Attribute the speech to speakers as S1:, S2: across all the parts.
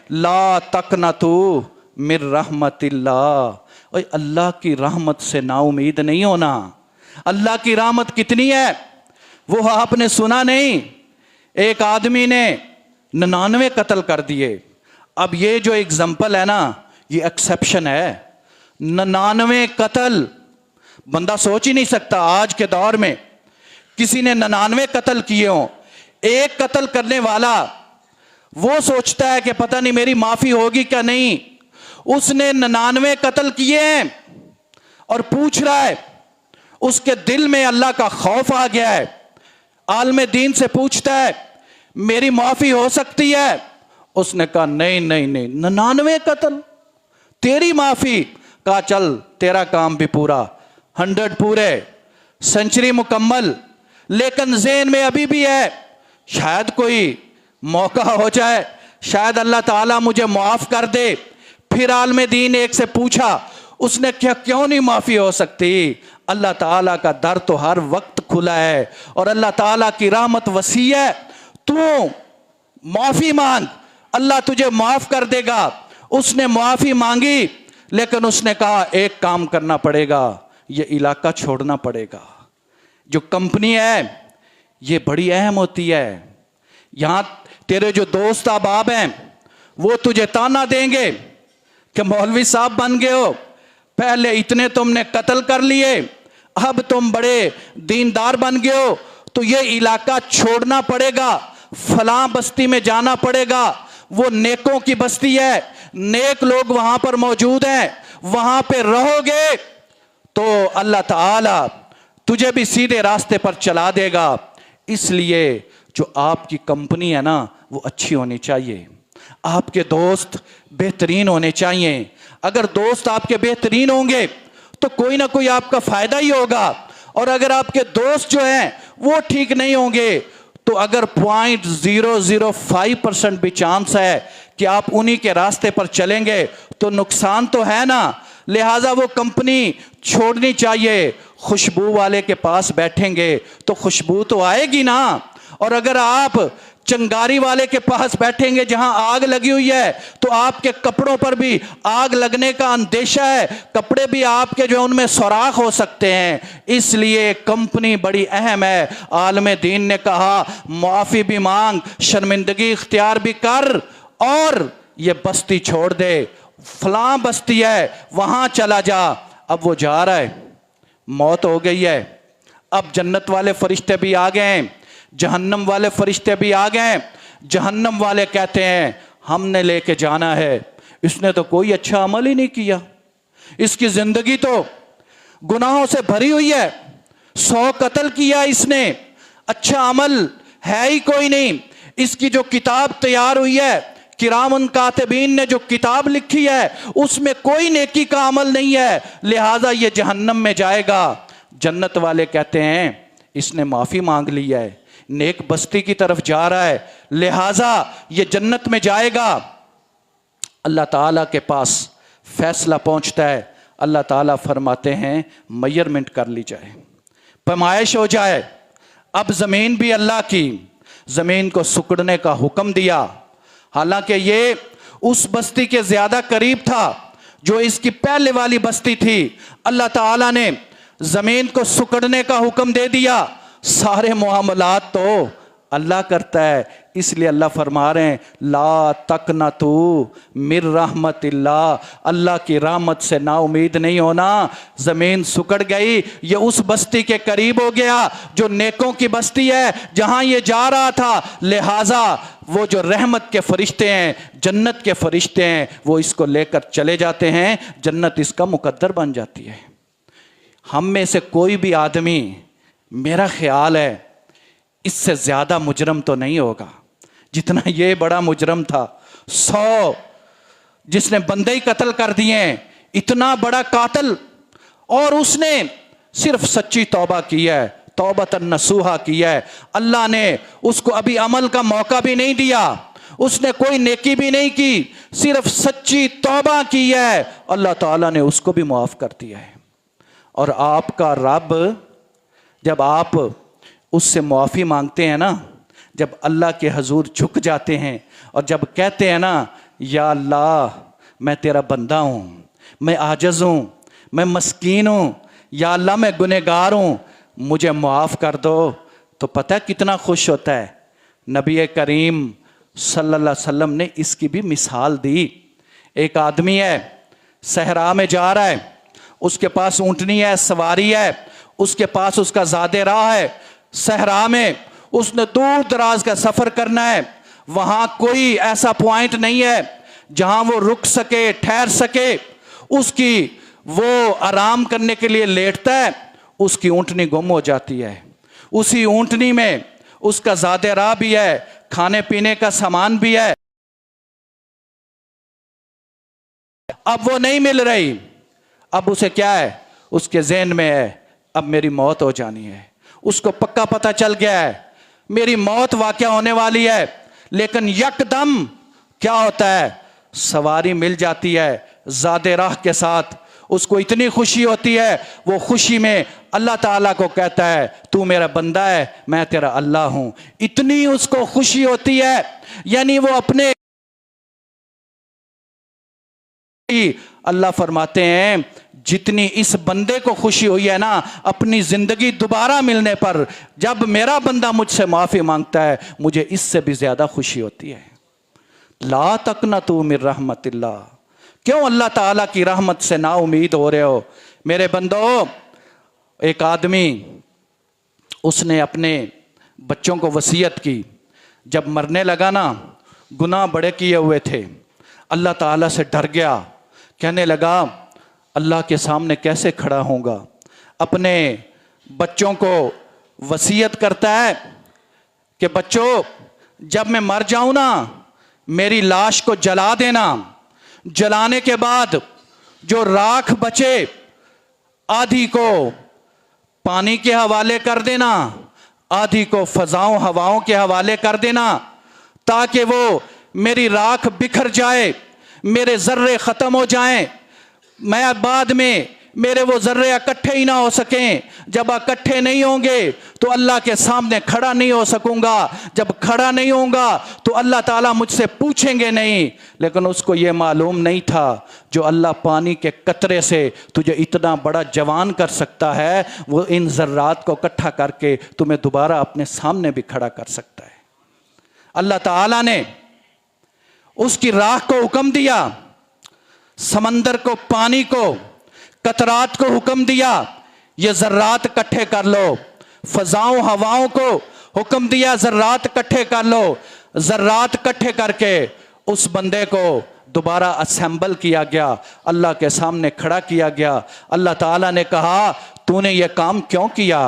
S1: ला तकनतू मिर रहमतिल्लाह, ओए अल्लाह की रहमत से ना उम्मीद नहीं होना। अल्लाह की रहमत कितनी है वो आपने सुना नहीं? एक आदमी ने 99 कत्ल कर दिए। अब ये जो एग्जाम्पल है ना, ये एक्सेप्शन है। 99 कत्ल, बंदा सोच ही नहीं सकता आज के दौर में किसी ने 99 कत्ल किए हों। एक कत्ल करने वाला वो सोचता है कि पता नहीं मेरी माफी होगी क्या नहीं। उसने 99 कत्ल किए हैं और पूछ रहा है, उसके दिल में अल्लाह का खौफ आ गया है। आलम दीन से पूछता है मेरी माफी हो सकती है? उसने कहा नहीं नहीं नहीं, 99 कत्ल, तेरी माफी? कहा चल तेरा काम भी पूरा, 100 पूरे, सेंचुरी मुकम्मल। लेकिन ज़हन में अभी भी है शायद कोई मौका हो जाए, शायद अल्लाह ताला मुझे माफ कर दे। फिर आलम दीन एक से पूछा, उसने क्या क्यों नहीं माफी हो सकती? अल्लाह ताला का दर तो हर वक्त खुला है और अल्लाह ताला की रहमत वसी है। तू माफी मांग, अल्लाह तुझे माफ कर देगा। उसने माफी मांगी, लेकिन उसने कहा एक काम करना पड़ेगा, ये इलाका छोड़ना पड़ेगा। जो कंपनी है ये बड़ी अहम होती है। यहां तेरे जो दोस्त अहबाब हैं वो तुझे ताना देंगे कि मौलवी साहब बन गए हो, पहले इतने तुमने कत्ल कर लिए, अब तुम बड़े दीनदार बन गए हो, तो ये इलाका छोड़ना पड़ेगा, फलां बस्ती में जाना पड़ेगा। वो नेकों की बस्ती है, नेक लोग वहां पर मौजूद हैं, वहां पे रहोगे तो अल्लाह ताला तुझे भी सीधे रास्ते पर चला देगा। इसलिए जो आपकी कंपनी है ना वो अच्छी होनी चाहिए, आपके दोस्त बेहतरीन होने चाहिए। अगर दोस्त आपके बेहतरीन होंगे तो कोई ना कोई आपका फायदा ही होगा, और अगर आपके दोस्त जो हैं वो ठीक नहीं होंगे तो अगर 0.005% भी चांस है कि आप उन्हीं के रास्ते पर चलेंगे तो नुकसान तो है ना। लिहाजा वो कंपनी छोड़नी चाहिए। खुशबू वाले के पास बैठेंगे तो खुशबू तो आएगी ना, और अगर आप चंगारी वाले के पास बैठेंगे जहां आग लगी हुई है तो आपके कपड़ों पर भी आग लगने का अंदेशा है, कपड़े भी आपके जो उनमें सुराख हो सकते हैं। इसलिए कंपनी बड़ी अहम है। आलम दीन ने कहा माफी भी मांग, शर्मिंदगी इख्तियार भी कर और ये बस्ती छोड़ दे। फलां बस्ती है वहां चला जा। अब वो जा रहा है, मौत हो गई है, अब जन्नत वाले फरिश्ते भी आ गए हैं, जहन्नम वाले फरिश्ते भी आ गए। जहन्नम वाले कहते हैं हमने लेके जाना है, इसने तो कोई अच्छा अमल ही नहीं किया, इसकी जिंदगी तो गुनाहों से भरी हुई है, 100 कत्ल किया इसने, अच्छा अमल है ही कोई नहीं। इसकी जो किताब तैयार हुई है, किरामन कातिबीन ने जो किताब लिखी है उसमें कोई नेकी का अमल नहीं है, लिहाजा ये जहन्नम में जाएगा। जन्नत वाले कहते हैं इसने माफी मांग ली है, नेक बस्ती की तरफ जा रहा है, लिहाजा ये जन्नत में जाएगा। अल्लाह ताला के पास फैसला पहुंचता है, अल्लाह ताला फरमाते हैं मेजरमेंट कर ली जाए, पैमाइश हो जाए। अब जमीन भी अल्लाह की, जमीन को सुकड़ने का हुक्म दिया। हालांकि ये उस बस्ती के ज्यादा करीब था जो इसकी पहले वाली बस्ती थी। अल्लाह ताला ने जमीन को सुकड़ने का हुक्म दे दिया। सारे मामलात तो अल्लाह करता है, इसलिए अल्लाह फरमा रहे हैं ला तकनतू मिर रहमतिल्लाह, अल्लाह की रहमत से ना उम्मीद नहीं होना। जमीन सुकड़ गई, ये उस बस्ती के करीब हो गया जो नेकों की बस्ती है, जहां ये जा रहा था। लिहाजा वो जो रहमत के फरिश्ते हैं, जन्नत के फरिश्ते हैं, वो इसको लेकर चले जाते हैं, जन्नत इसका मुकद्दर बन जाती है। हम में से कोई भी आदमी, मेरा ख्याल है, इससे ज्यादा मुजरम तो नहीं होगा जितना ये बड़ा मुजरम था। 100 जिसने बंदे ही कत्ल कर दिए, इतना बड़ा कातिल, और उसने सिर्फ सच्ची तौबा की है, तौबतन नसूहा की है। अल्लाह ने उसको अभी अमल का मौका भी नहीं दिया, उसने कोई नेकी भी नहीं की, सिर्फ सच्ची तौबा की है, अल्लाह ताला ने उसको भी माफ कर दिया है। और आपका रब, जब आप उससे माफ़ी मांगते हैं ना, जब अल्लाह के हजूर झुक जाते हैं और जब कहते हैं ना या अल्लाह मैं तेरा बंदा हूँ, मैं आजज़ हूँ, मैं मस्कीन हूँ, या अल्लाह मैं गुनहगार हूँ, मुझे माफ़ कर दो, तो पता है कितना खुश होता है। नबी करीम सल्लल्लाहु अलैहि वसल्लम ने इसकी भी मिसाल दी। एक आदमी है, सहरा में जा रहा है, उसके पास ऊँटनी है, सवारी है, उसके पास उसका ज़ादे राह है। सहरा में उसने दूर दराज का सफ़र करना है, वहाँ कोई ऐसा पॉइंट नहीं है जहाँ वो रुक सके, ठहर सके। उसकी वो आराम करने के लिए लेटता है, उसकी ऊँटनी गुम हो जाती है। उसी ऊँटनी में उसका ज़ादे राह भी है, खाने पीने का सामान भी है, अब वो नहीं मिल रही। अब उसे क्या है, उसके ज़हन में है अब मेरी मौत हो जानी है। उसको पक्का पता चल गया है मेरी मौत वाक़या होने वाली है। लेकिन यकदम क्या होता है, सवारी मिल जाती है ज़ादे राह के साथ। उसको इतनी खुशी होती है, वो खुशी में अल्लाह ताला को कहता है तू मेरा बंदा है, मैं तेरा अल्लाह हूँ। इतनी उसको खुशी होती है, यानी वो अपने, अल्लाह फरमाते हैं जितनी इस बंदे को खुशी हुई है ना अपनी ज़िंदगी दोबारा मिलने पर, जब मेरा बंदा मुझसे माफ़ी मांगता है, मुझे इससे भी ज़्यादा खुशी होती है। ला तक़नतू मिन रहमतिल्लाह, क्यों अल्लाह ताला की रहमत से ना उम्मीद हो रहे हो मेरे बंदो। एक आदमी, उसने अपने बच्चों को वसीयत की, जब मरने लगा ना, गुनाह बड़े किए हुए थे, अल्लाह ताला से डर गया, कहने लगा अल्लाह के सामने कैसे खड़ा होऊंगा। अपने बच्चों को वसीयत करता है कि बच्चों जब मैं मर जाऊं ना, मेरी लाश को जला देना, जलाने के बाद जो राख बचे आधी को पानी के हवाले कर देना, आधी को फजाओं हवाओं के हवाले कर देना, ताकि वो मेरी राख बिखर जाए, मेरे जर्रे ख़त्म हो जाएं, मैं बाद में मेरे वो जर्रे इकट्ठे ही ना हो सकें। जब इकट्ठे नहीं होंगे तो अल्लाह के सामने खड़ा नहीं हो सकूंगा, जब खड़ा नहीं होऊंगा तो अल्लाह ताला मुझसे पूछेंगे नहीं। लेकिन उसको ये मालूम नहीं था जो अल्लाह पानी के कतरे से तुझे इतना बड़ा जवान कर सकता है, वो इन ज़र्रात को इकट्ठा करके तुम्हें दोबारा अपने सामने भी खड़ा कर सकता है। अल्लाह ताला ने उसकी राख को हुक्म दिया, समंदर को, पानी को, कतरात को हुक्म दिया ये ज़र्रात इकट्ठे कर लो, फ़ज़ाओं हवाओं को हुक्म दिया ज़र्रात इकट्ठे कर लो। ज़र्रात इकट्ठे करके उस बंदे को दोबारा असेंबल किया गया, अल्लाह के सामने खड़ा किया गया। अल्लाह ताला ने कहा तूने ये काम क्यों किया?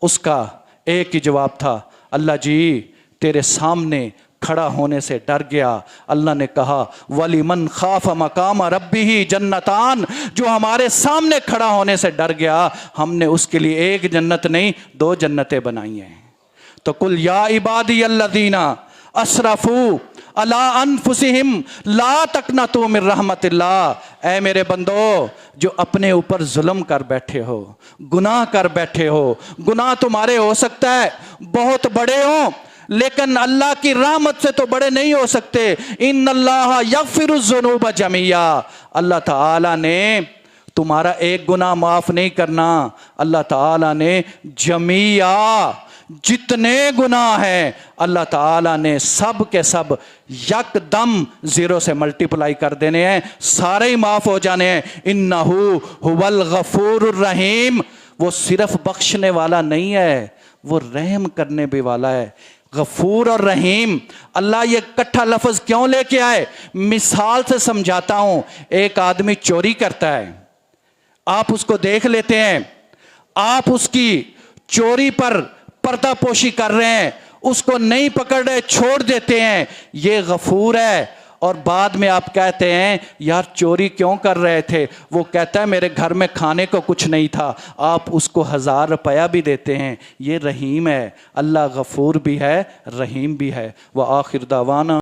S1: उसका एक ही जवाब था, अल्लाह जी तेरे सामने खड़ा होने से डर गया। अल्लाह ने कहा वलिमन खाफ मकाम रब्बिही जन्नतान, जो हमारे सामने खड़ा होने से डर गया, हमने उसके लिए एक जन्नत नहीं 2 जन्नतें बनाई हैं। तो कुल या इबादी अल्लज़ीना असरफू अला अनफुसिहिम ला तक़नतू मिन रहमतिल्लाह, ऐ मेरे बंदो जो अपने ऊपर जुल्म कर बैठे हो, गुनाह कर बैठे हो, गुनाह तुम्हारे हो सकता है बहुत बड़े हों, लेकिन अल्लाह की रहमत से तो बड़े नहीं हो सकते। इन्नल्लाह यग़फ़िरुज़्ज़ुनूब जमीआ, अल्लाह ताला ने तुम्हारा एक गुनाह माफ़ नहीं करना, अल्लाह ताला ने जमीआ जितने गुनाह हैं अल्लाह ताला ने सब के सब यकदम 0 से मल्टीप्लाई कर देने हैं, सारे ही माफ़ हो जाने हैं। इन्नहु हुवल गफूरुर रहीम, वो सिर्फ बख्शने वाला नहीं है, वो रहम करने भी वाला है। गफूर और रहीम, अल्लाह ये इकट्ठा लफ्ज़ क्यों लेके आए? मिसाल से समझाता हूं। एक आदमी चोरी करता है, आप उसको देख लेते हैं, आप उसकी चोरी पर पर्दापोशी कर रहे हैं, उसको नहीं पकड़ रहे, छोड़ देते हैं, ये गफूर है। और बाद में आप कहते हैं यार चोरी क्यों कर रहे थे? वो कहता है मेरे घर में खाने को कुछ नहीं था, आप उसको 1000 रुपया भी देते हैं, ये रहीम है। अल्लाह गफूर भी है, रहीम भी है। व आखिर दावाना